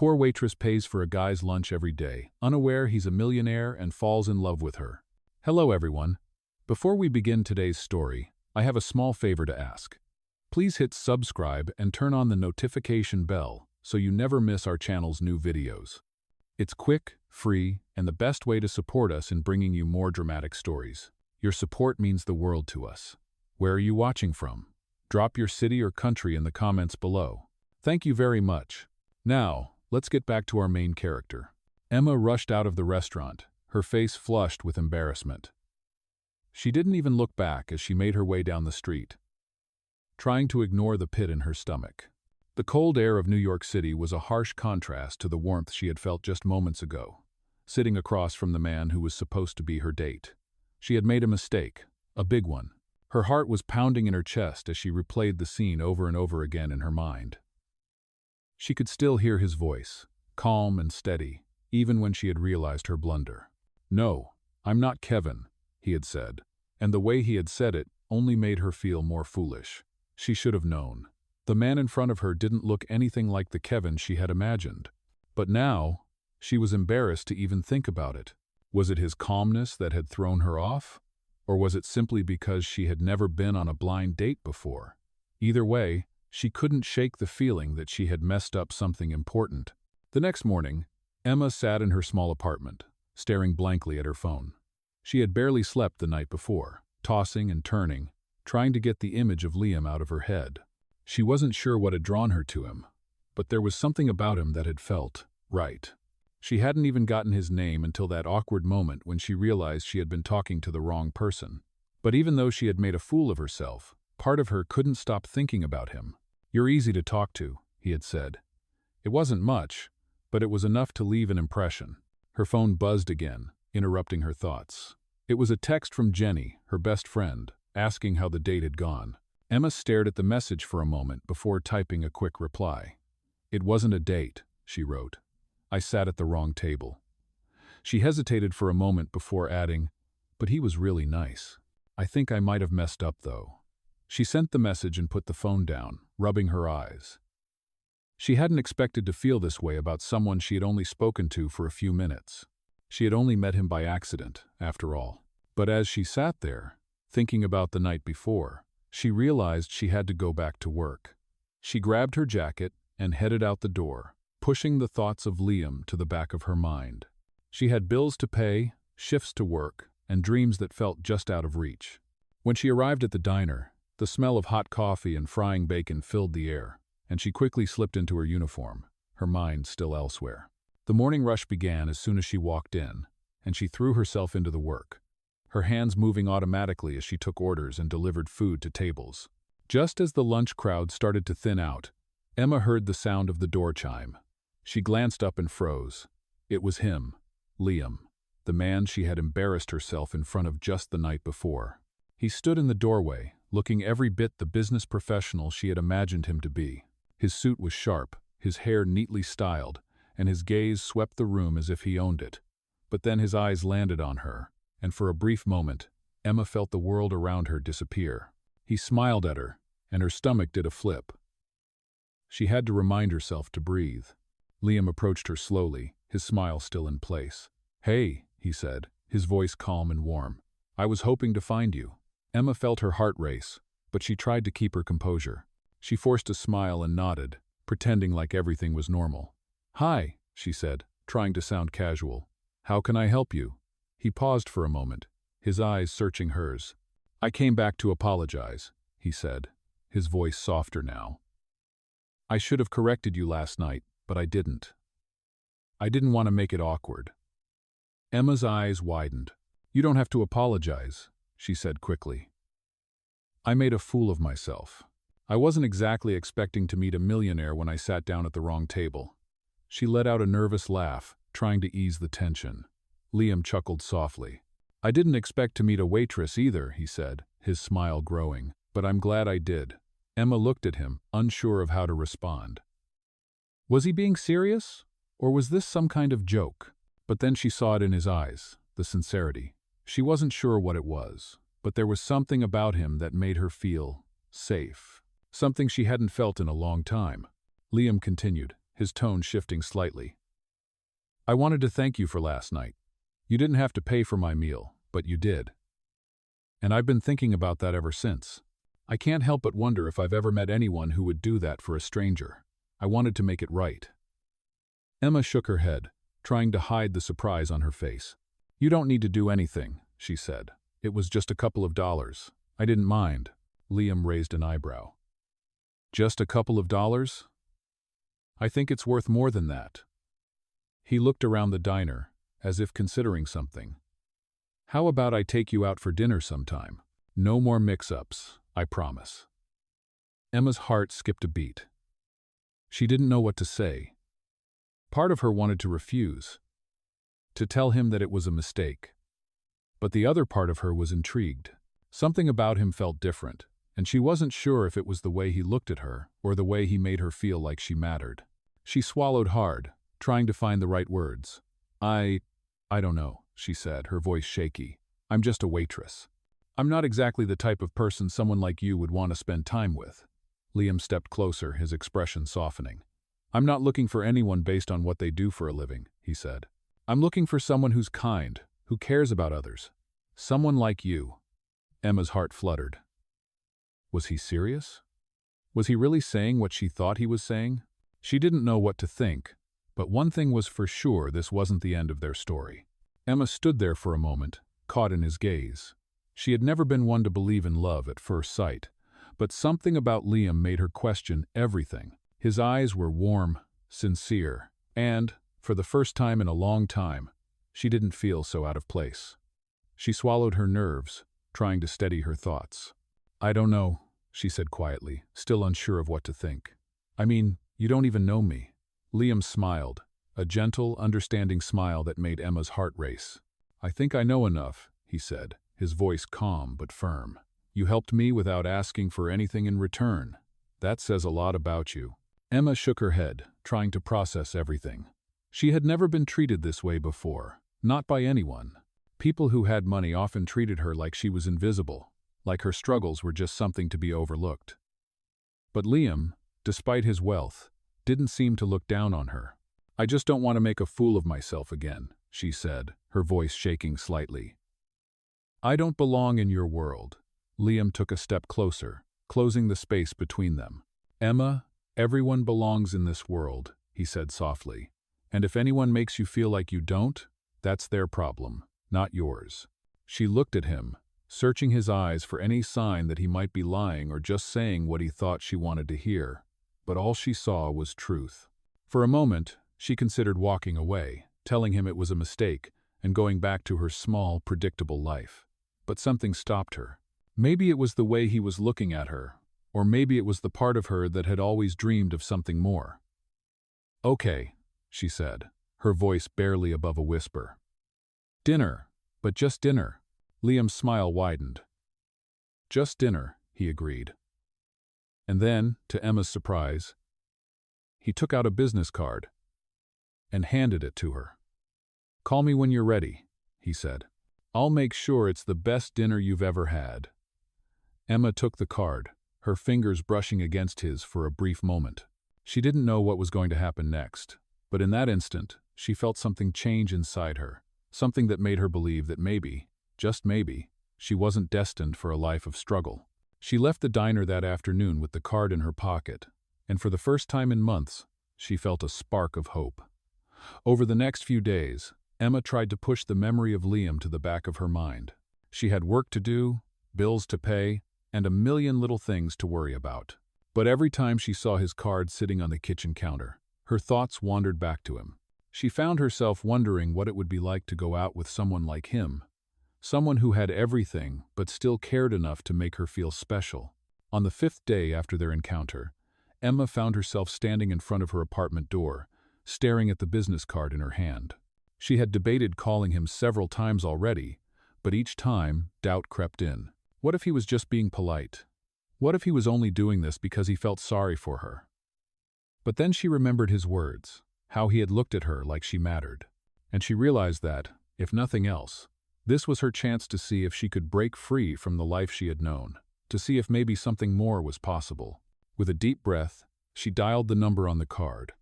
poor waitress pays for a guy's lunch every day, unaware he's a millionaire and falls in love with her. Hello everyone. Before we begin today's story, I have a small favor to ask. Please hit subscribe and turn on the notification bell so you never miss our channel's new videos. It's quick, free, and the best way to support us in bringing you more dramatic stories. Your support means the world to us. Where are you watching from? Drop your city or country in the comments below. Thank you very much. Now, let's get back to our main character. Emma rushed out of the restaurant, her face flushed with embarrassment. She didn't even look back as she made her way down the street, trying to ignore the pit in her stomach. The cold air of New York City was a harsh contrast to the warmth she had felt just moments ago, sitting across from the man who was supposed to be her date. She had made a mistake, a big one. Her heart was pounding in her chest as she replayed the scene over and over again in her mind. She could still hear his voice, calm and steady, even when she had realized her blunder. "No, I'm not Kevin," he had said, and the way he had said it only made her feel more foolish. She should have known. The man in front of her didn't look anything like the Kevin she had imagined. But now, she was embarrassed to even think about it. Was it his calmness that had thrown her off? Or was it simply because she had never been on a blind date before? Either way, she couldn't shake the feeling that she had messed up something important. The next morning, Emma sat in her small apartment, staring blankly at her phone. She had barely slept the night before, tossing and turning, trying to get the image of Liam out of her head. She wasn't sure what had drawn her to him, but there was something about him that had felt right. She hadn't even gotten his name until that awkward moment when she realized she had been talking to the wrong person. But even though she had made a fool of herself, part of her couldn't stop thinking about him. "You're easy to talk to," he had said. It wasn't much, but it was enough to leave an impression. Her phone buzzed again, interrupting her thoughts. It was a text from Jenny, her best friend, asking how the date had gone. Emma stared at the message for a moment before typing a quick reply. "It wasn't a date," she wrote. "I sat at the wrong table." She hesitated for a moment before adding, "But he was really nice. I think I might have messed up, though." She sent the message and put the phone down, rubbing her eyes. She hadn't expected to feel this way about someone she had only spoken to for a few minutes. She had only met him by accident, after all. But as she sat there, thinking about the night before, she realized she had to go back to work. She grabbed her jacket and headed out the door, pushing the thoughts of Liam to the back of her mind. She had bills to pay, shifts to work, and dreams that felt just out of reach. When she arrived at the diner, the smell of hot coffee and frying bacon filled the air, and she quickly slipped into her uniform, her mind still elsewhere. The morning rush began as soon as she walked in, and she threw herself into the work, her hands moving automatically as she took orders and delivered food to tables. Just as the lunch crowd started to thin out, Emma heard the sound of the door chime. She glanced up and froze. It was him, Liam, the man she had embarrassed herself in front of just the night before. He stood in the doorway, looking every bit the business professional she had imagined him to be. His suit was sharp, his hair neatly styled, and his gaze swept the room as if he owned it. But then his eyes landed on her, and for a brief moment, Emma felt the world around her disappear. He smiled at her, and her stomach did a flip. She had to remind herself to breathe. Liam approached her slowly, his smile still in place. "Hey," he said, his voice calm and warm. "I was hoping to find you." Emma felt her heart race, but she tried to keep her composure. She forced a smile and nodded, pretending like everything was normal. "Hi," she said, trying to sound casual. "How can I help you?" He paused for a moment, his eyes searching hers. "I came back to apologize," he said, his voice softer now. "I should have corrected you last night, but I didn't. I didn't want to make it awkward." Emma's eyes widened. "You don't have to apologize," she said quickly. "I made a fool of myself. I wasn't exactly expecting to meet a millionaire when I sat down at the wrong table." She let out a nervous laugh, trying to ease the tension. Liam chuckled softly. "I didn't expect to meet a waitress either," he said, his smile growing, "but I'm glad I did." Emma looked at him, unsure of how to respond. Was he being serious, or was this some kind of joke? But then she saw it in his eyes, the sincerity. She wasn't sure what it was, but there was something about him that made her feel safe. Something she hadn't felt in a long time. Liam continued, his tone shifting slightly. "I wanted to thank you for last night. You didn't have to pay for my meal, but you did. And I've been thinking about that ever since. I can't help but wonder if I've ever met anyone who would do that for a stranger. I wanted to make it right." Emma shook her head, trying to hide the surprise on her face. "You don't need to do anything," she said. "It was just a couple of dollars. I didn't mind." Liam raised an eyebrow. "Just a couple of dollars? I think it's worth more than that." He looked around the diner, as if considering something. "How about I take you out for dinner sometime? No more mix-ups, I promise." Emma's heart skipped a beat. She didn't know what to say. Part of her wanted to refuse, to tell him that it was a mistake. But the other part of her was intrigued. Something about him felt different, and she wasn't sure if it was the way he looked at her or the way he made her feel like she mattered. She swallowed hard, trying to find the right words. I don't know," she said, her voice shaky. "I'm just a waitress. I'm not exactly the type of person someone like you would want to spend time with." Liam stepped closer, his expression softening. "I'm not looking for anyone based on what they do for a living," he said. "I'm looking for someone who's kind, who cares about others. Someone like you." Emma's heart fluttered. Was he serious? Was he really saying what she thought he was saying? She didn't know what to think, but one thing was for sure: this wasn't the end of their story. Emma stood there for a moment, caught in his gaze. She had never been one to believe in love at first sight, but something about Liam made her question everything. His eyes were warm, sincere, and, for the first time in a long time, she didn't feel so out of place. She swallowed her nerves, trying to steady her thoughts. "I don't know," she said quietly, still unsure of what to think. "I mean, you don't even know me." Liam smiled, a gentle, understanding smile that made Emma's heart race. "I think I know enough," he said, his voice calm but firm. "You helped me without asking for anything in return. That says a lot about you." Emma shook her head, trying to process everything. She had never been treated this way before, not by anyone. People who had money often treated her like she was invisible, like her struggles were just something to be overlooked. But Liam, despite his wealth, didn't seem to look down on her. "I just don't want to make a fool of myself again," she said, her voice shaking slightly. "I don't belong in your world." Liam took a step closer, closing the space between them. "Emma, everyone belongs in this world," he said softly. "And if anyone makes you feel like you don't, that's their problem, not yours." She looked at him, searching his eyes for any sign that he might be lying or just saying what he thought she wanted to hear. But all she saw was truth. For a moment, she considered walking away, telling him it was a mistake, and going back to her small, predictable life. But something stopped her. Maybe it was the way he was looking at her, or maybe it was the part of her that had always dreamed of something more. "Okay," she said, her voice barely above a whisper. "Dinner, but just dinner." Liam's smile widened. "Just dinner," he agreed. And then, to Emma's surprise, he took out a business card and handed it to her. "Call me when you're ready," he said. "I'll make sure it's the best dinner you've ever had." Emma took the card, her fingers brushing against his for a brief moment. She didn't know what was going to happen next, but in that instant, she felt something change inside her, something that made her believe that maybe, just maybe, she wasn't destined for a life of struggle. She left the diner that afternoon with the card in her pocket, and for the first time in months, she felt a spark of hope. Over the next few days, Emma tried to push the memory of Liam to the back of her mind. She had work to do, bills to pay, and a million little things to worry about. But every time she saw his card sitting on the kitchen counter, her thoughts wandered back to him. She found herself wondering what it would be like to go out with someone like him, someone who had everything but still cared enough to make her feel special. On the 5th day after their encounter, Emma found herself standing in front of her apartment door, staring at the business card in her hand. She had debated calling him several times already, but each time, doubt crept in. What if he was just being polite? What if he was only doing this because he felt sorry for her? But then she remembered his words, how he had looked at her like she mattered. And she realized that, if nothing else, this was her chance to see if she could break free from the life she had known, to see if maybe something more was possible. With a deep breath, she dialed the number on the card.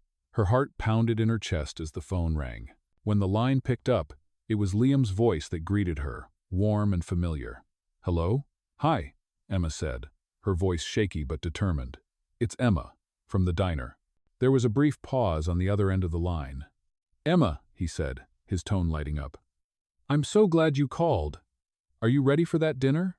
Her heart pounded in her chest as the phone rang. When the line picked up, it was Liam's voice that greeted her, warm and familiar. "Hello?" "Hi," Emma said, her voice shaky but determined. "It's Emma, from the diner." There was a brief pause on the other end of the line. "Emma," he said, his tone lighting up. "I'm so glad you called. Are you ready for that dinner?"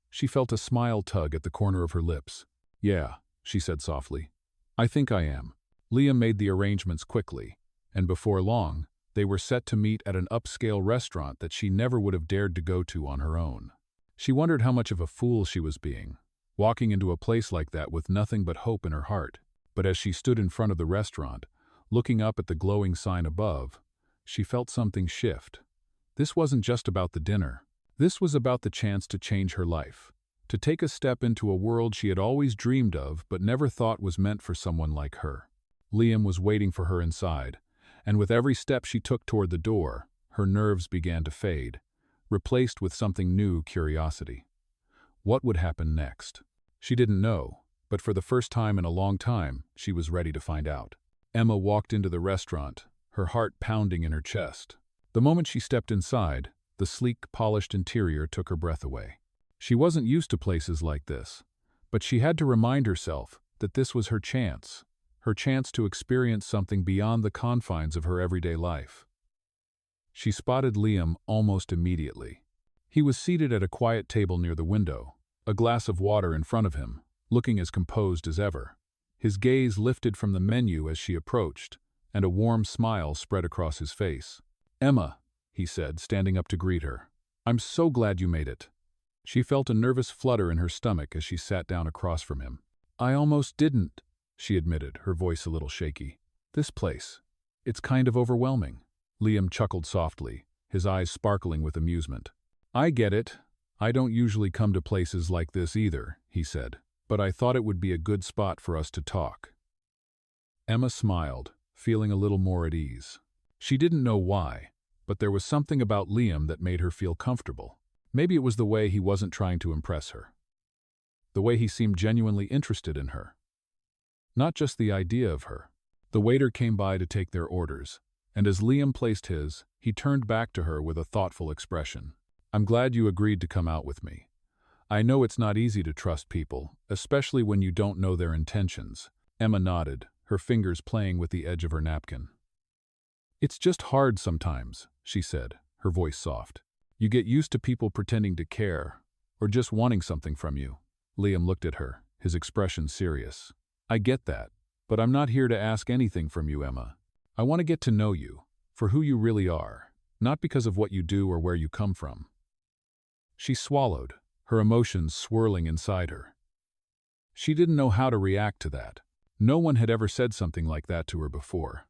She felt a smile tug at the corner of her lips. "Yeah," she said softly. "I think I am." Liam made the arrangements quickly, and before long, they were set to meet at an upscale restaurant that she never would have dared to go to on her own. She wondered how much of a fool she was being, walking into a place like that with nothing but hope in her heart. But as she stood in front of the restaurant, looking up at the glowing sign above, she felt something shift. This wasn't just about the dinner. This was about the chance to change her life, to take a step into a world she had always dreamed of but never thought was meant for someone like her. Liam was waiting for her inside, and with every step she took toward the door, her nerves began to fade, replaced with something new: curiosity. What would happen next? She didn't know, but for the first time in a long time, she was ready to find out. Emma walked into the restaurant, her heart pounding in her chest. The moment she stepped inside, the sleek, polished interior took her breath away. She wasn't used to places like this, but she had to remind herself that this was her chance to experience something beyond the confines of her everyday life. She spotted Liam almost immediately. He was seated at a quiet table near the window, a glass of water in front of him, looking as composed as ever. His gaze lifted from the menu as she approached, and a warm smile spread across his face. "Emma," he said, standing up to greet her. "I'm so glad you made it." She felt a nervous flutter in her stomach as she sat down across from him. "I almost didn't," she admitted, her voice a little shaky. "This place, it's kind of overwhelming." Liam chuckled softly, his eyes sparkling with amusement. "I get it. I don't usually come to places like this either," he said, "but I thought it would be a good spot for us to talk." Emma smiled, feeling a little more at ease. She didn't know why, but there was something about Liam that made her feel comfortable. Maybe it was the way he wasn't trying to impress her. The way he seemed genuinely interested in her. Not just the idea of her. The waiter came by to take their orders, and as Liam placed his, he turned back to her with a thoughtful expression. "I'm glad you agreed to come out with me. I know it's not easy to trust people, especially when you don't know their intentions." Emma nodded, her fingers playing with the edge of her napkin. "It's just hard sometimes," she said, her voice soft. "You get used to people pretending to care, or just wanting something from you." Liam looked at her, his expression serious. "I get that, but I'm not here to ask anything from you, Emma. I want to get to know you, for who you really are, not because of what you do or where you come from." She swallowed, her emotions swirling inside her. She didn't know how to react to that. No one had ever said something like that to her before.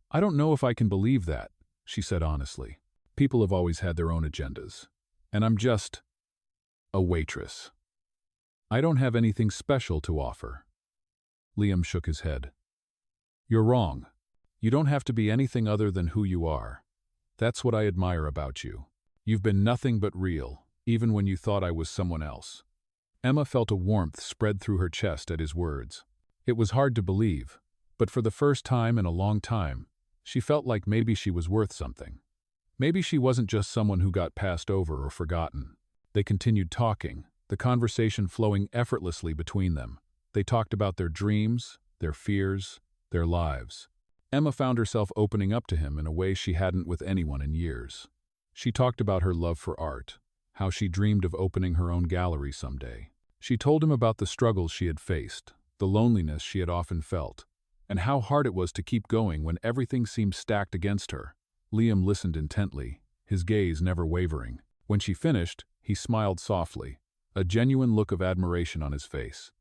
"I don't know if I can believe that," she said honestly. "People have always had their own agendas, and I'm just a waitress. I don't have anything special to offer." Liam shook his head. "You're wrong. You don't have to be anything other than who you are. That's what I admire about you. You've been nothing but real, even when you thought I was someone else." Emma felt a warmth spread through her chest at his words. It was hard to believe, but for the first time in a long time, she felt like maybe she was worth something. Maybe she wasn't just someone who got passed over or forgotten. They continued talking, the conversation flowing effortlessly between them. They talked about their dreams, their fears, their lives. Emma found herself opening up to him in a way she hadn't with anyone in years. She talked about her love for art, how she dreamed of opening her own gallery someday. She told him about the struggles she had faced, the loneliness she had often felt, and how hard it was to keep going when everything seemed stacked against her. Liam listened intently, his gaze never wavering. When she finished, he smiled softly, a genuine look of admiration on his face.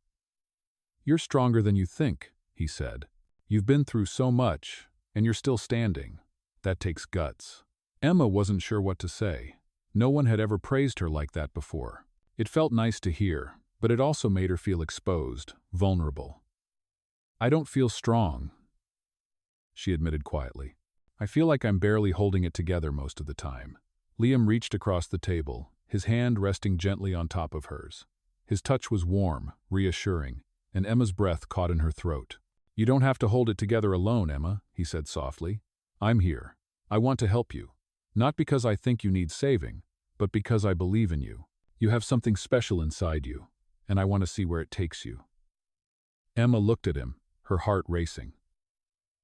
"You're stronger than you think," he said. "You've been through so much, and you're still standing. That takes guts." Emma wasn't sure what to say. No one had ever praised her like that before. It felt nice to hear, but it also made her feel exposed, vulnerable. "I don't feel strong," she admitted quietly. "I feel like I'm barely holding it together most of the time." Liam reached across the table, his hand resting gently on top of hers. His touch was warm, reassuring, and Emma's breath caught in her throat. You don't have to hold it together alone, Emma, he said softly. I'm here. I want to help you. Not because I think you need saving, but because I believe in you. You have something special inside you, and I want to see where it takes you. Emma looked at him, her heart racing.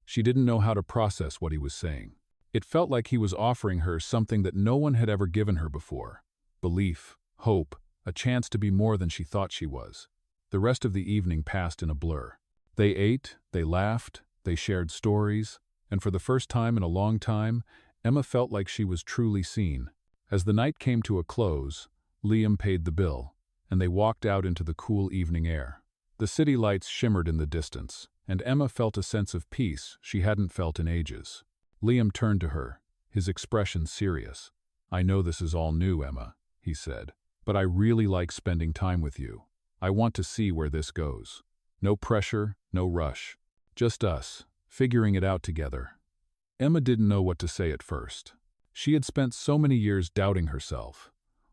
She didn't know how to process what he was saying. It felt like he was offering her something that no one had ever given her before. Belief, hope, a chance to be more than she thought she was. The rest of the evening passed in a blur. They ate, they laughed, they shared stories, and for the first time in a long time, Emma felt like she was truly seen. As the night came to a close, Liam paid the bill, and they walked out into the cool evening air. The city lights shimmered in the distance, and Emma felt a sense of peace she hadn't felt in ages. Liam turned to her, his expression serious. I know this is all new, Emma, he said, but I really like spending time with you. I want to see where this goes. No pressure, no rush. Just us, figuring it out together. Emma didn't know what to say at first. She had spent so many years doubting herself,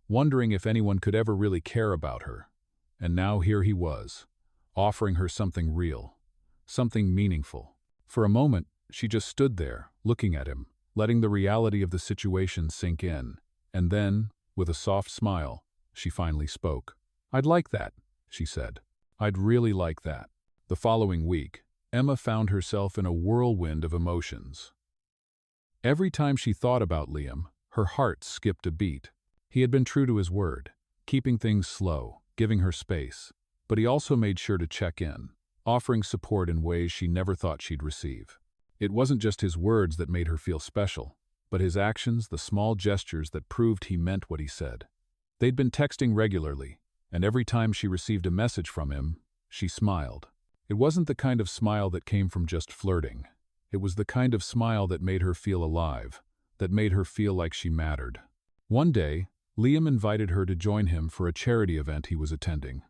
wondering if anyone could ever really care about her. And now here he was, offering her something real, something meaningful. For a moment, she just stood there, looking at him, letting the reality of the situation sink in. And then, with a soft smile, she finally spoke. I'd like that, she said. I'd really like that. The following week, Emma found herself in a whirlwind of emotions. Every time she thought about Liam, her heart skipped a beat. He had been true to his word, keeping things slow, giving her space. But he also made sure to check in, offering support in ways she never thought she'd receive. It wasn't just his words that made her feel special, but his actions, the small gestures that proved he meant what he said. They'd been texting regularly, and every time she received a message from him, she smiled. It wasn't the kind of smile that came from just flirting. It was the kind of smile that made her feel alive, that made her feel like she mattered. One day, Liam invited her to join him for a charity event he was attending.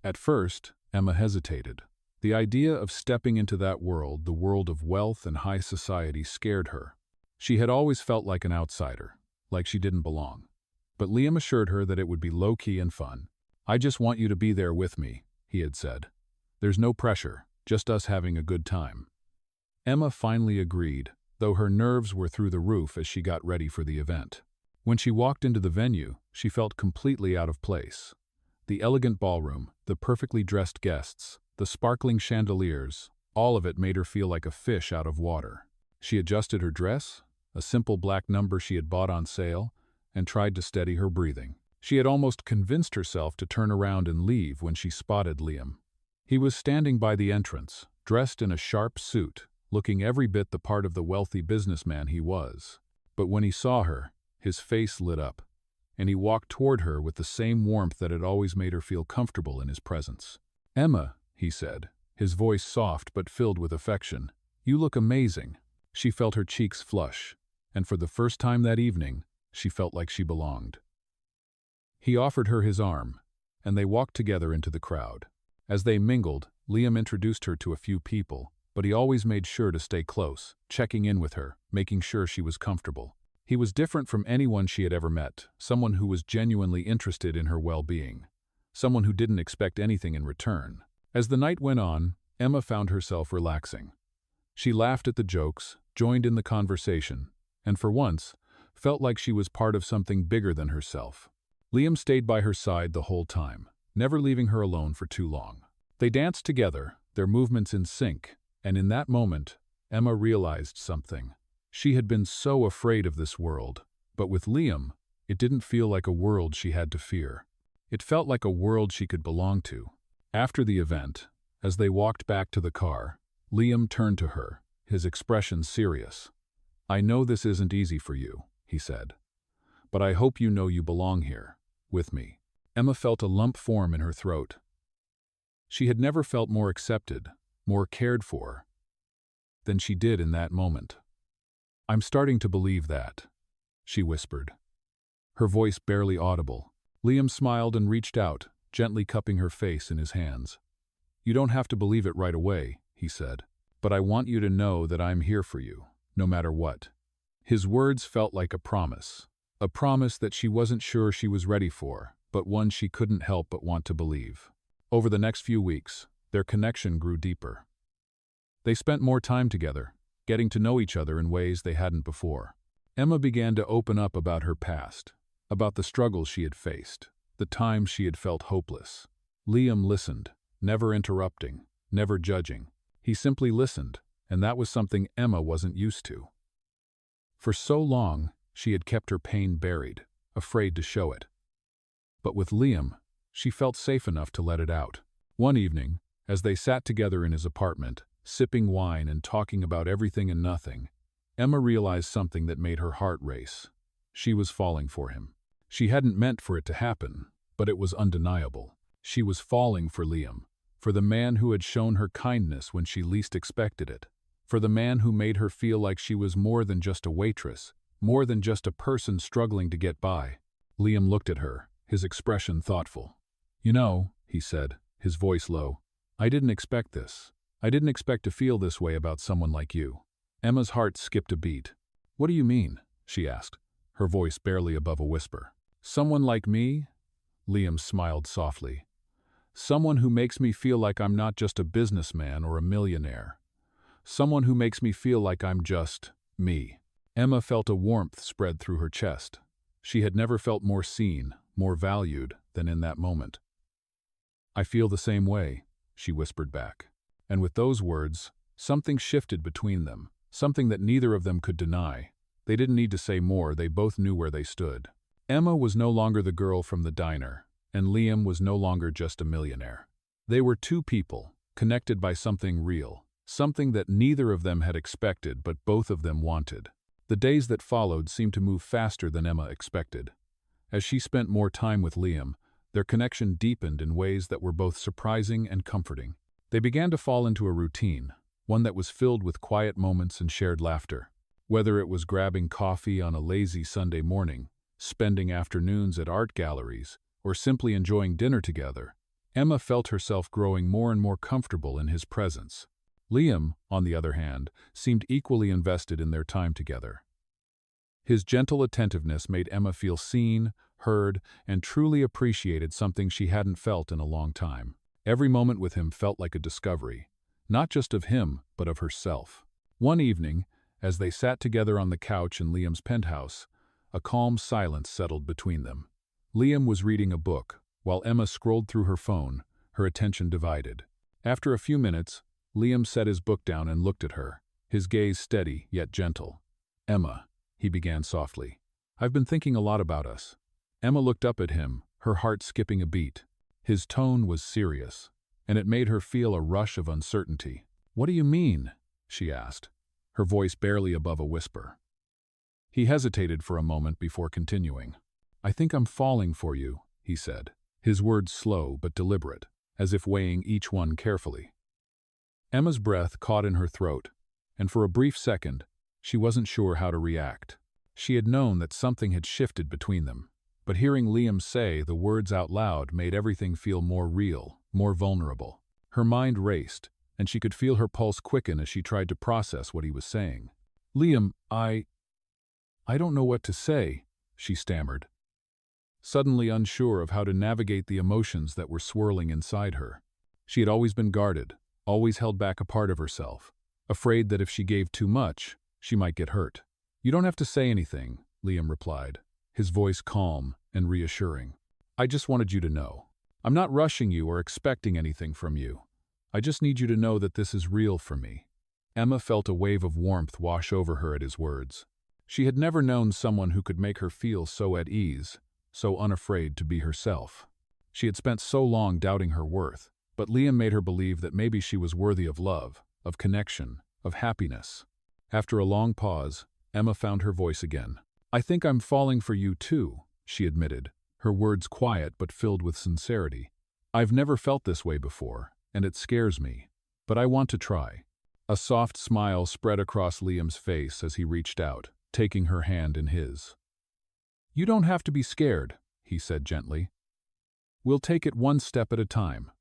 At first, Emma hesitated. The idea of stepping into that world, the world of wealth and high society, scared her. She had always felt like an outsider, like she didn't belong. But Liam assured her that it would be low-key and fun. I just want you to be there with me, he had said. There's no pressure, just us having a good time. Emma finally agreed, though her nerves were through the roof as she got ready for the event. When she walked into the venue, she felt completely out of place. The elegant ballroom, the perfectly dressed guests, the sparkling chandeliers, all of it made her feel like a fish out of water. She adjusted her dress, a simple black number she had bought on sale, and tried to steady her breathing. She had almost convinced herself to turn around and leave when she spotted Liam. He was standing by the entrance, dressed in a sharp suit, looking every bit the part of the wealthy businessman he was. But when he saw her, his face lit up, and he walked toward her with the same warmth that had always made her feel comfortable in his presence. Emma, he said, his voice soft but filled with affection, you look amazing. She felt her cheeks flush, and for the first time that evening, she felt like she belonged. He offered her his arm, and they walked together into the crowd. As they mingled, Liam introduced her to a few people, but he always made sure to stay close, checking in with her, making sure she was comfortable. He was different from anyone she had ever met, someone who was genuinely interested in her well-being, someone who didn't expect anything in return. As the night went on, Emma found herself relaxing. She laughed at the jokes, joined in the conversation, and for once, felt like she was part of something bigger than herself. Liam stayed by her side the whole time, never leaving her alone for too long. They danced together, their movements in sync, and in that moment, Emma realized something. She had been so afraid of this world, but with Liam, it didn't feel like a world she had to fear. It felt like a world she could belong to. After the event, as they walked back to the car, Liam turned to her, his expression serious. I know this isn't easy for you, he said, but I hope you know you belong here, with me. Emma felt a lump form in her throat. She had never felt more accepted, more cared for, than she did in that moment. I'm starting to believe that, she whispered, her voice barely audible. Liam smiled and reached out, gently cupping her face in his hands. You don't have to believe it right away, he said, but I want you to know that I'm here for you, no matter what. His words felt like a promise that she wasn't sure she was ready for, but one she couldn't help but want to believe. Over the next few weeks, their connection grew deeper. They spent more time together, getting to know each other in ways they hadn't before. Emma began to open up about her past, about the struggles she had faced, the times she had felt hopeless. Liam listened, never interrupting, never judging. He simply listened, and that was something Emma wasn't used to. For so long, she had kept her pain buried, afraid to show it. But with Liam, she felt safe enough to let it out. One evening, as they sat together in his apartment, sipping wine and talking about everything and nothing, Emma realized something that made her heart race. She was falling for him. She hadn't meant for it to happen, but it was undeniable. She was falling for Liam, for the man who had shown her kindness when she least expected it, for the man who made her feel like she was more than just a waitress, more than just a person struggling to get by. Liam looked at her, his expression thoughtful. "You know," he said, his voice low, "I didn't expect this. I didn't expect to feel this way about someone like you." Emma's heart skipped a beat. "What do you mean?" she asked, her voice barely above a whisper. "Someone like me?" Liam smiled softly. "Someone who makes me feel like I'm not just a businessman or a millionaire. Someone who makes me feel like I'm just me." Emma felt a warmth spread through her chest. She had never felt more seen, more valued than in that moment. "I feel the same way," she whispered back. And with those words, something shifted between them, something that neither of them could deny. They didn't need to say more, they both knew where they stood. Emma was no longer the girl from the diner, and Liam was no longer just a millionaire. They were two people, connected by something real, something that neither of them had expected but both of them wanted. The days that followed seemed to move faster than Emma expected. As she spent more time with Liam, their connection deepened in ways that were both surprising and comforting. They began to fall into a routine, one that was filled with quiet moments and shared laughter. Whether it was grabbing coffee on a lazy Sunday morning, spending afternoons at art galleries, or simply enjoying dinner together, Emma felt herself growing more and more comfortable in his presence. Liam, on the other hand, seemed equally invested in their time together. His gentle attentiveness made Emma feel seen, heard, and truly appreciated, something she hadn't felt in a long time. Every moment with him felt like a discovery, not just of him, but of herself. One evening, as they sat together on the couch in Liam's penthouse, a calm silence settled between them. Liam was reading a book, while Emma scrolled through her phone, her attention divided. After a few minutes, Liam set his book down and looked at her, his gaze steady yet gentle. "Emma," he began softly, "I've been thinking a lot about us." Emma looked up at him, her heart skipping a beat. His tone was serious, and it made her feel a rush of uncertainty. "What do you mean?" she asked, her voice barely above a whisper. He hesitated for a moment before continuing. "I think I'm falling for you," he said, his words slow but deliberate, as if weighing each one carefully. Emma's breath caught in her throat, and for a brief second, she wasn't sure how to react. She had known that something had shifted between them, but hearing Liam say the words out loud made everything feel more real, more vulnerable. Her mind raced, and she could feel her pulse quicken as she tried to process what he was saying. "Liam, I don't know what to say," she stammered, suddenly unsure of how to navigate the emotions that were swirling inside her. She had always been guarded, always held back a part of herself, afraid that if she gave too much, she might get hurt. "You don't have to say anything," Liam replied, his voice calm and reassuring. "I just wanted you to know. I'm not rushing you or expecting anything from you. I just need you to know that this is real for me." Emma felt a wave of warmth wash over her at his words. She had never known someone who could make her feel so at ease, so unafraid to be herself. She had spent so long doubting her worth, but Liam made her believe that maybe she was worthy of love, of connection, of happiness. After a long pause, Emma found her voice again. "I think I'm falling for you too," she admitted, her words quiet but filled with sincerity. "I've never felt this way before, and it scares me, but I want to try." A soft smile spread across Liam's face as he reached out, taking her hand in his. "You don't have to be scared," he said gently. "We'll take it one step at a time.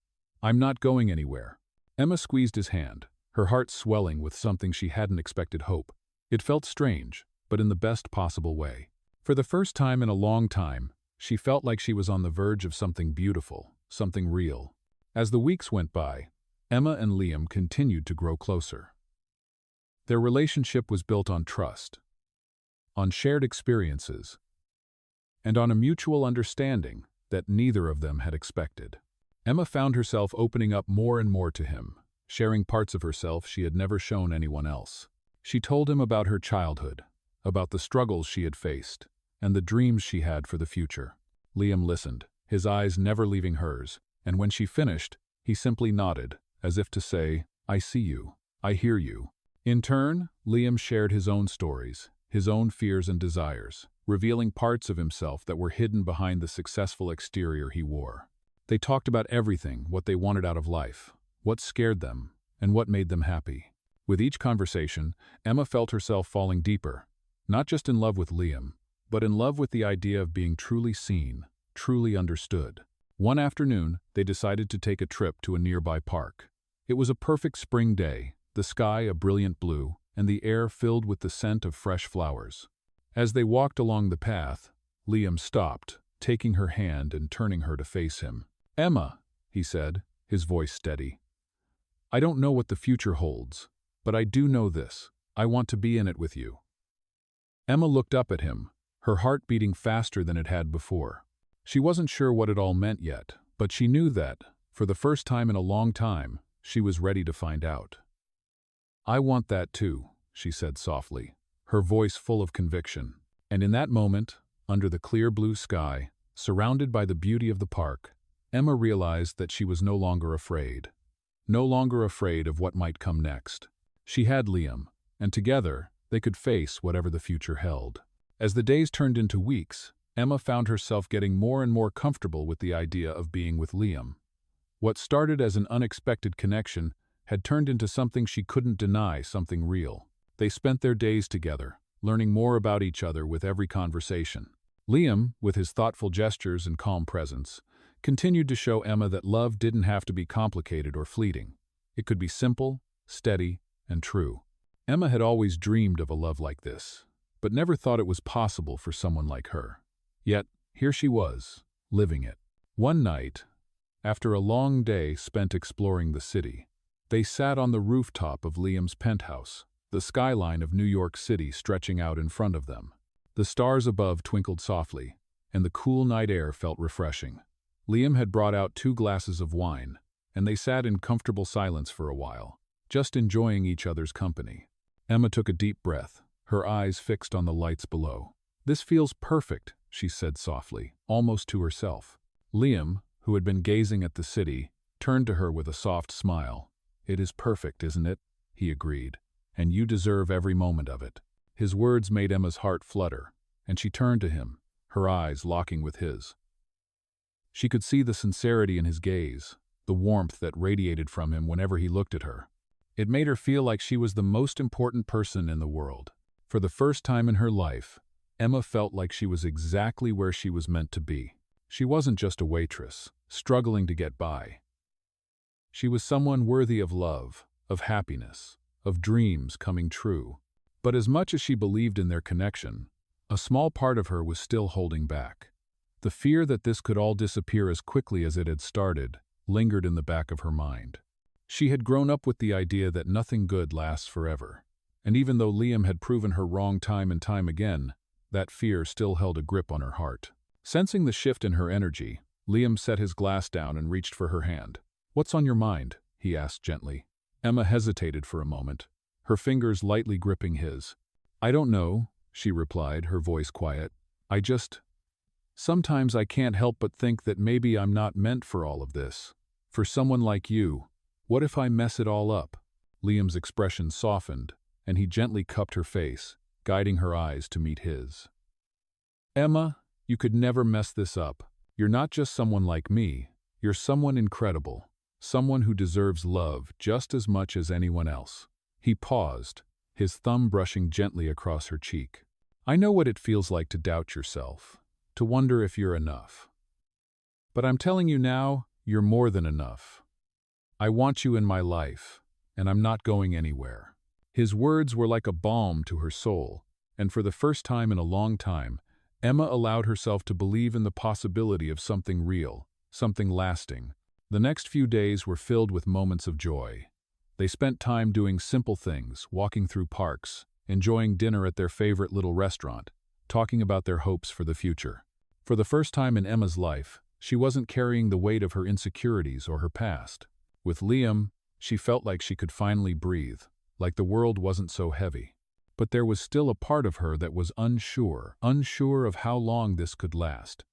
I'm not going anywhere." Emma squeezed his hand, her heart swelling with something she hadn't expected hope. It felt strange, but in the best possible way. For the first time in a long time, she felt like she was on the verge of something beautiful, something real. As the weeks went by, Emma and Liam continued to grow closer. Their relationship was built on trust, on shared experiences, and on a mutual understanding that neither of them had expected. Emma found herself opening up more and more to him, sharing parts of herself she had never shown anyone else. She told him about her childhood, about the struggles she had faced, and the dreams she had for the future. Liam listened, his eyes never leaving hers, and when she finished, he simply nodded, as if to say, "I see you. I hear you." In turn, Liam shared his own stories, his own fears and desires, revealing parts of himself that were hidden behind the successful exterior he wore. They talked about everything, what they wanted out of life, what scared them, and what made them happy. With each conversation, Emma felt herself falling deeper, not just in love with Liam, but in love with the idea of being truly seen, truly understood. One afternoon, they decided to take a trip to a nearby park. It was a perfect spring day, the sky a brilliant blue, and the air filled with the scent of fresh flowers. As they walked along the path, Liam stopped, taking her hand and turning her to face him. "Emma," he said, his voice steady, "I don't know what the future holds, but I do know this. I want to be in it with you." Emma looked up at him, her heart beating faster than it had before. She wasn't sure what it all meant yet, but she knew that, for the first time in a long time, she was ready to find out. "I want that too," she said softly, her voice full of conviction. And in that moment, under the clear blue sky, surrounded by the beauty of the park, Emma realized that she was no longer afraid. No longer afraid of what might come next. She had Liam, and together, they could face whatever the future held. As the days turned into weeks, Emma found herself getting more and more comfortable with the idea of being with Liam. What started as an unexpected connection had turned into something she couldn't deny, something real. They spent their days together, learning more about each other with every conversation. Liam, with his thoughtful gestures and calm presence, continued to show Emma that love didn't have to be complicated or fleeting. It could be simple, steady, and true. Emma had always dreamed of a love like this, but never thought it was possible for someone like her. Yet, here she was, living it. One night, after a long day spent exploring the city, they sat on the rooftop of Liam's penthouse, the skyline of New York City stretching out in front of them. The stars above twinkled softly, and the cool night air felt refreshing. Liam had brought out 2 glasses of wine, and they sat in comfortable silence for a while, just enjoying each other's company. Emma took a deep breath, her eyes fixed on the lights below. "This feels perfect," she said softly, almost to herself. Liam, who had been gazing at the city, turned to her with a soft smile. "It is perfect, isn't it?" he agreed. "And you deserve every moment of it." His words made Emma's heart flutter, and she turned to him, her eyes locking with his. She could see the sincerity in his gaze, the warmth that radiated from him whenever he looked at her. It made her feel like she was the most important person in the world. For the first time in her life, Emma felt like she was exactly where she was meant to be. She wasn't just a waitress, struggling to get by. She was someone worthy of love, of happiness, of dreams coming true. But as much as she believed in their connection, a small part of her was still holding back. The fear that this could all disappear as quickly as it had started lingered in the back of her mind. She had grown up with the idea that nothing good lasts forever, and even though Liam had proven her wrong time and time again, that fear still held a grip on her heart. Sensing the shift in her energy, Liam set his glass down and reached for her hand. "What's on your mind?" he asked gently. Emma hesitated for a moment, her fingers lightly gripping his. "I don't know," she replied, her voice quiet. Sometimes I can't help but think that maybe I'm not meant for all of this. For someone like you. What if I mess it all up?" Liam's expression softened, and he gently cupped her face, guiding her eyes to meet his. "Emma, you could never mess this up. You're not just someone like me, you're someone incredible, someone who deserves love just as much as anyone else." He paused, his thumb brushing gently across her cheek. "I know what it feels like to doubt yourself, to wonder if you're enough. But I'm telling you now, you're more than enough. I want you in my life, and I'm not going anywhere." His words were like a balm to her soul, and for the first time in a long time, Emma allowed herself to believe in the possibility of something real, something lasting. The next few days were filled with moments of joy. They spent time doing simple things, walking through parks, enjoying dinner at their favorite little restaurant, talking about their hopes for the future. For the first time in Emma's life, she wasn't carrying the weight of her insecurities or her past. With Liam, she felt like she could finally breathe, like the world wasn't so heavy. But there was still a part of her that was unsure of how long this could last.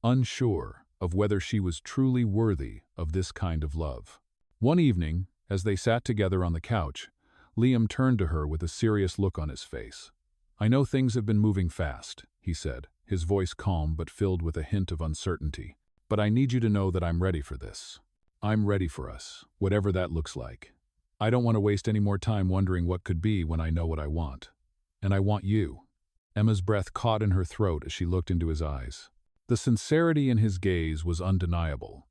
Unsure of whether she was truly worthy of this kind of love. One evening, as they sat together on the couch, Liam turned to her with a serious look on his face. "I know things have been moving fast," he said, his voice calm but filled with a hint of uncertainty. "But I need you to know that I'm ready for this. I'm ready for us, whatever that looks like. I don't want to waste any more time wondering what could be when I know what I want. And I want you." Emma's breath caught in her throat as she looked into his eyes. The sincerity in his gaze was undeniable.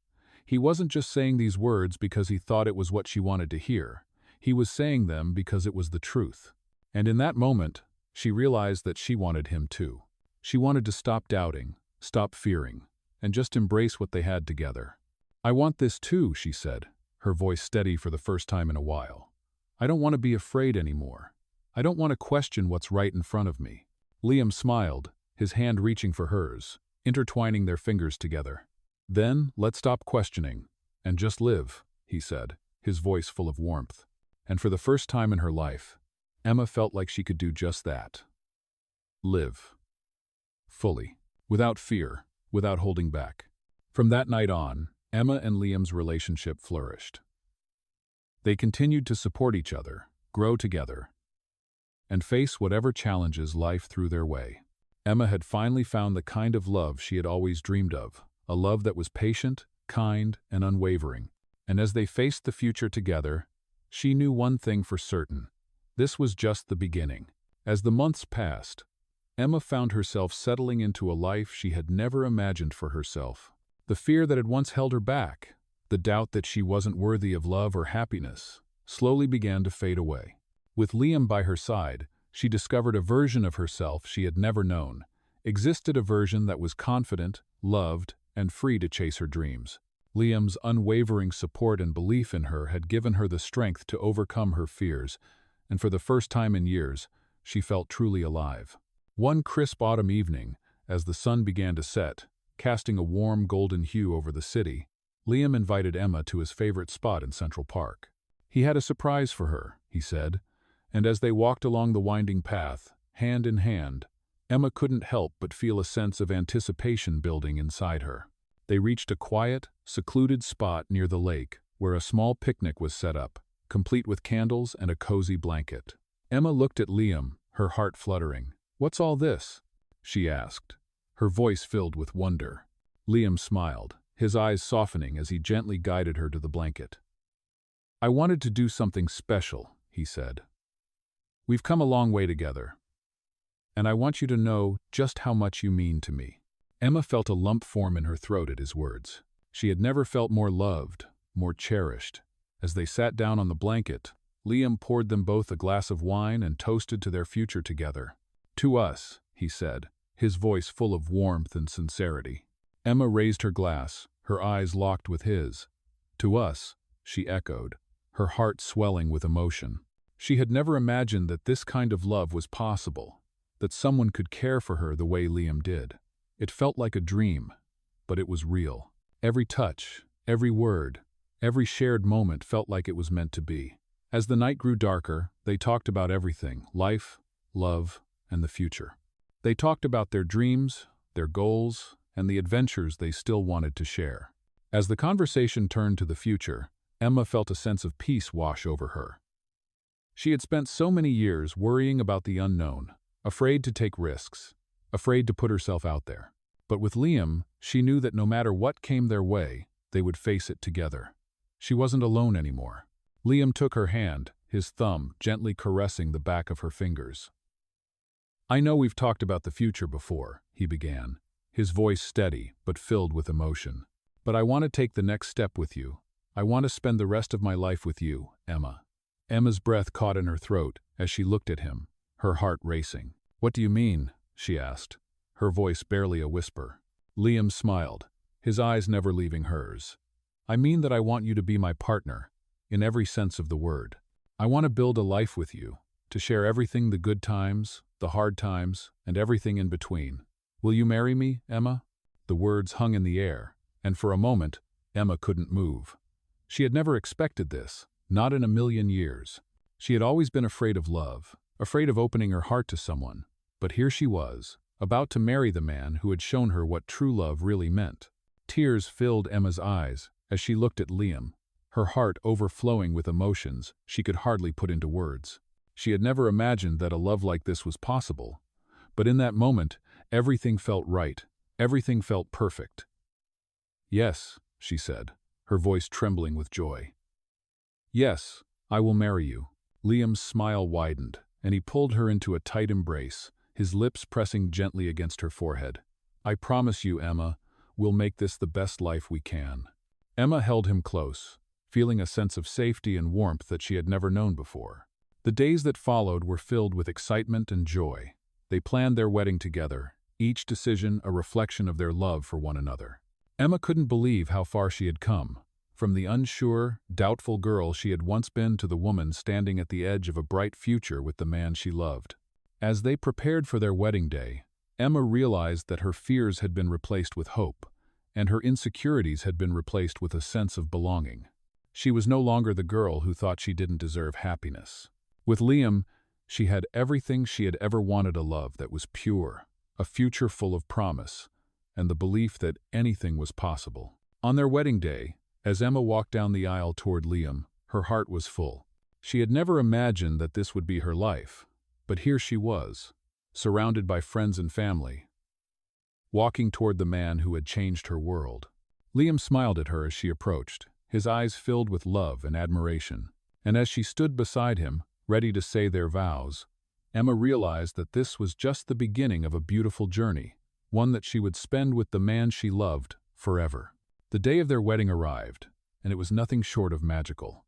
He wasn't just saying these words because he thought it was what she wanted to hear. He was saying them because it was the truth. And in that moment, she realized that she wanted him too. She wanted to stop doubting, stop fearing, and just embrace what they had together. "I want this too," she said, her voice steady for the first time in a while. "I don't want to be afraid anymore. I don't want to question what's right in front of me." Liam smiled, his hand reaching for hers, intertwining their fingers together. "Then, let's stop questioning, and just live," he said, his voice full of warmth. And for the first time in her life, Emma felt like she could do just that. Live. Fully. Without fear, without holding back. From that night on, Emma and Liam's relationship flourished. They continued to support each other, grow together, and face whatever challenges life threw their way. Emma had finally found the kind of love she had always dreamed of, a love that was patient, kind, and unwavering. And as they faced the future together, she knew one thing for certain: this was just the beginning. As the months passed, Emma found herself settling into a life she had never imagined for herself. The fear that had once held her back, the doubt that she wasn't worthy of love or happiness, slowly began to fade away. With Liam by her side, she discovered a version of herself she had never known. Existed a version that was confident, loved, and free to chase her dreams. Liam's unwavering support and belief in her had given her the strength to overcome her fears, and for the first time in years, she felt truly alive. One crisp autumn evening, as the sun began to set, casting a warm golden hue over the city, Liam invited Emma to his favorite spot in Central Park. He had a surprise for her, he said, and as they walked along the winding path, hand in hand, Emma couldn't help but feel a sense of anticipation building inside her. They reached a quiet, secluded spot near the lake where a small picnic was set up, complete with candles and a cozy blanket. Emma looked at Liam, her heart fluttering. "What's all this?" she asked, her voice filled with wonder. Liam smiled, his eyes softening as he gently guided her to the blanket. "I wanted to do something special," he said. "We've come a long way together, and I want you to know just how much you mean to me." Emma felt a lump form in her throat at his words. She had never felt more loved, more cherished. As they sat down on the blanket, Liam poured them both a glass of wine and toasted to their future together. "To us," he said, his voice full of warmth and sincerity. Emma raised her glass, her eyes locked with his. "To us," she echoed, her heart swelling with emotion. She had never imagined that this kind of love was possible, that someone could care for her the way Liam did. It felt like a dream, but it was real. Every touch, every word, every shared moment felt like it was meant to be. As the night grew darker, they talked about everything: life, love, and the future. They talked about their dreams, their goals, and the adventures they still wanted to share. As the conversation turned to the future, Emma felt a sense of peace wash over her. She had spent so many years worrying about the unknown, afraid to take risks, afraid to put herself out there. But with Liam, she knew that no matter what came their way, they would face it together. She wasn't alone anymore. Liam took her hand, his thumb gently caressing the back of her fingers. "I know we've talked about the future before," he began, his voice steady but filled with emotion. "But I want to take the next step with you. I want to spend the rest of my life with you, Emma." Emma's breath caught in her throat as she looked at him, her heart racing. "What do you mean?" she asked, her voice barely a whisper. Liam smiled, his eyes never leaving hers. "I mean that I want you to be my partner, in every sense of the word. I want to build a life with you, to share everything, the good times, the hard times, and everything in between. Will you marry me, Emma? The words hung in the air, and for a moment, Emma couldn't move. She had never expected this, not in a million years. She had always been afraid of love, afraid of opening her heart to someone. But here she was, about to marry the man who had shown her what true love really meant. Tears filled Emma's eyes as she looked at Liam, her heart overflowing with emotions she could hardly put into words. She had never imagined that a love like this was possible. But in that moment, everything felt right. Everything felt perfect. "Yes," she said, her voice trembling with joy. "Yes, I will marry you." Liam's smile widened, and he pulled her into a tight embrace, his lips pressing gently against her forehead. "I promise you, Emma, we'll make this the best life we can." Emma held him close, feeling a sense of safety and warmth that she had never known before. The days that followed were filled with excitement and joy. They planned their wedding together, each decision a reflection of their love for one another. Emma couldn't believe how far she had come, from the unsure, doubtful girl she had once been to the woman standing at the edge of a bright future with the man she loved. As they prepared for their wedding day, Emma realized that her fears had been replaced with hope, and her insecurities had been replaced with a sense of belonging. She was no longer the girl who thought she didn't deserve happiness. With Liam, she had everything she had ever wanted: a love that was pure, a future full of promise, and the belief that anything was possible. On their wedding day, as Emma walked down the aisle toward Liam, her heart was full. She had never imagined that this would be her life, but here she was, surrounded by friends and family, walking toward the man who had changed her world. Liam smiled at her as she approached, his eyes filled with love and admiration, and as she stood beside him, ready to say their vows, Emma realized that this was just the beginning of a beautiful journey, one that she would spend with the man she loved forever. The day of their wedding arrived, and it was nothing short of magical.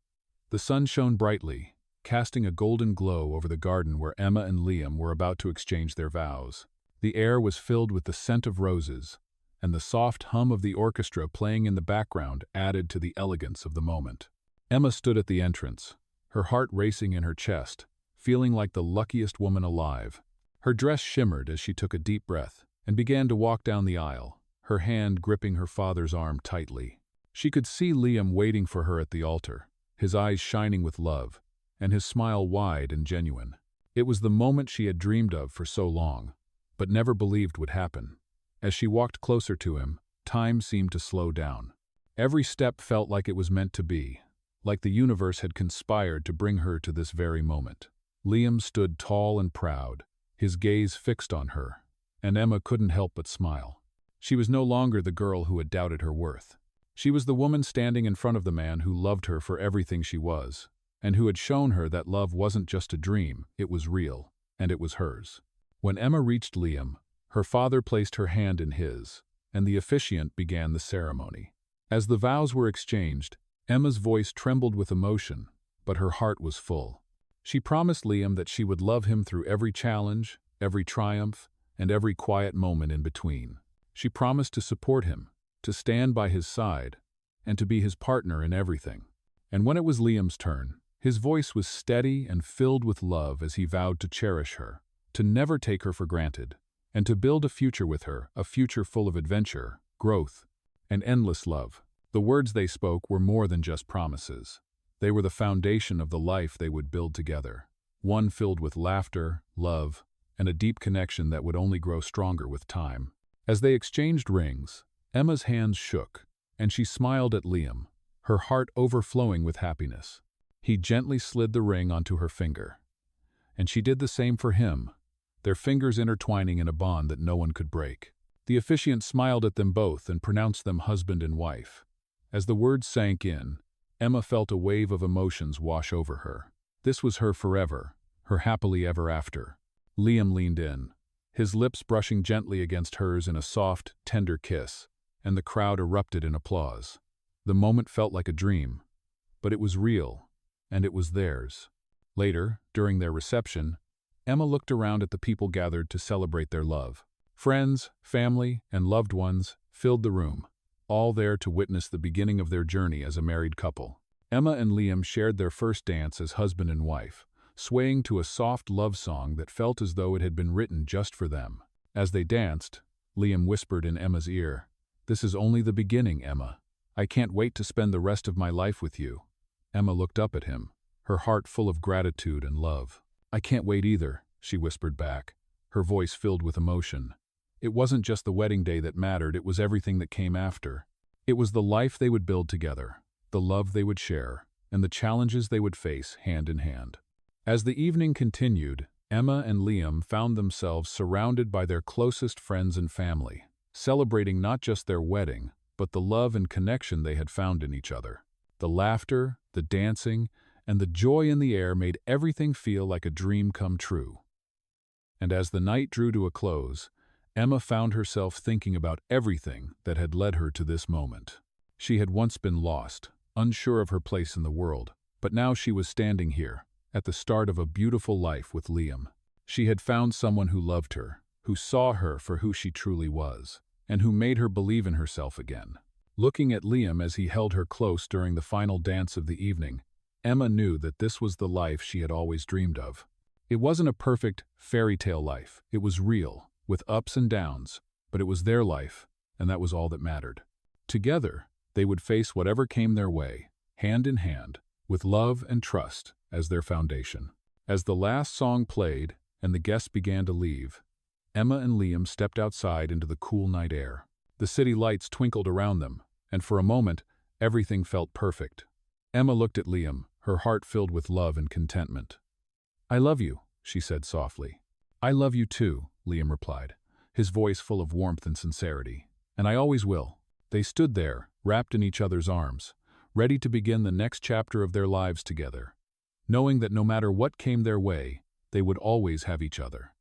The sun shone brightly, casting a golden glow over the garden where Emma and Liam were about to exchange their vows. The air was filled with the scent of roses, and the soft hum of the orchestra playing in the background added to the elegance of the moment. Emma stood at the entrance, her heart racing in her chest, feeling like the luckiest woman alive. Her dress shimmered as she took a deep breath and began to walk down the aisle, her hand gripping her father's arm tightly. She could see Liam waiting for her at the altar, his eyes shining with love, and his smile wide and genuine. It was the moment she had dreamed of for so long, but never believed would happen. As she walked closer to him, time seemed to slow down. Every step felt like it was meant to be, like the universe had conspired to bring her to this very moment. Liam stood tall and proud, his gaze fixed on her, and Emma couldn't help but smile. She was no longer the girl who had doubted her worth. She was the woman standing in front of the man who loved her for everything she was, and who had shown her that love wasn't just a dream, it was real, and it was hers. When Emma reached Liam, her father placed her hand in his, and the officiant began the ceremony. As the vows were exchanged, Emma's voice trembled with emotion, but her heart was full. She promised Liam that she would love him through every challenge, every triumph, and every quiet moment in between. She promised to support him, to stand by his side, and to be his partner in everything. And when it was Liam's turn, his voice was steady and filled with love as he vowed to cherish her, to never take her for granted, and to build a future with her, a future full of adventure, growth, and endless love. The words they spoke were more than just promises. They were the foundation of the life they would build together, one filled with laughter, love, and a deep connection that would only grow stronger with time. As they exchanged rings, Emma's hands shook, and she smiled at Liam, her heart overflowing with happiness. He gently slid the ring onto her finger, and she did the same for him, their fingers intertwining in a bond that no one could break. The officiant smiled at them both and pronounced them husband and wife. As the words sank in, Emma felt a wave of emotions wash over her. This was her forever, her happily ever after. Liam leaned in, his lips brushing gently against hers in a soft, tender kiss, and the crowd erupted in applause. The moment felt like a dream, but it was real, and it was theirs. Later, during their reception, Emma looked around at the people gathered to celebrate their love. Friends, family, and loved ones filled the room, all there to witness the beginning of their journey as a married couple. Emma and Liam shared their first dance as husband and wife, swaying to a soft love song that felt as though it had been written just for them. As they danced, Liam whispered in Emma's ear, "This is only the beginning, Emma. I can't wait to spend the rest of my life with you." Emma looked up at him, her heart full of gratitude and love. "I can't wait either," she whispered back, her voice filled with emotion. It wasn't just the wedding day that mattered, it was everything that came after. It was the life they would build together, the love they would share, and the challenges they would face hand in hand. As the evening continued, Emma and Liam found themselves surrounded by their closest friends and family, celebrating not just their wedding, but the love and connection they had found in each other. The laughter, the dancing, and the joy in the air made everything feel like a dream come true. And as the night drew to a close, Emma found herself thinking about everything that had led her to this moment. She had once been lost, unsure of her place in the world, but now she was standing here, at the start of a beautiful life with Liam. She had found someone who loved her, who saw her for who she truly was, and who made her believe in herself again. Looking at Liam as he held her close during the final dance of the evening, Emma knew that this was the life she had always dreamed of. It wasn't a perfect fairy tale life, it was real, with ups and downs, but it was their life, and that was all that mattered. Together, they would face whatever came their way, hand in hand, with love and trust as their foundation. As the last song played and the guests began to leave, Emma and Liam stepped outside into the cool night air. The city lights twinkled around them, and for a moment, everything felt perfect. Emma looked at Liam, her heart filled with love and contentment. "I love you," she said softly. "I love you too," Liam replied, his voice full of warmth and sincerity. "And I always will." They stood there, wrapped in each other's arms, ready to begin the next chapter of their lives together, knowing that no matter what came their way, they would always have each other.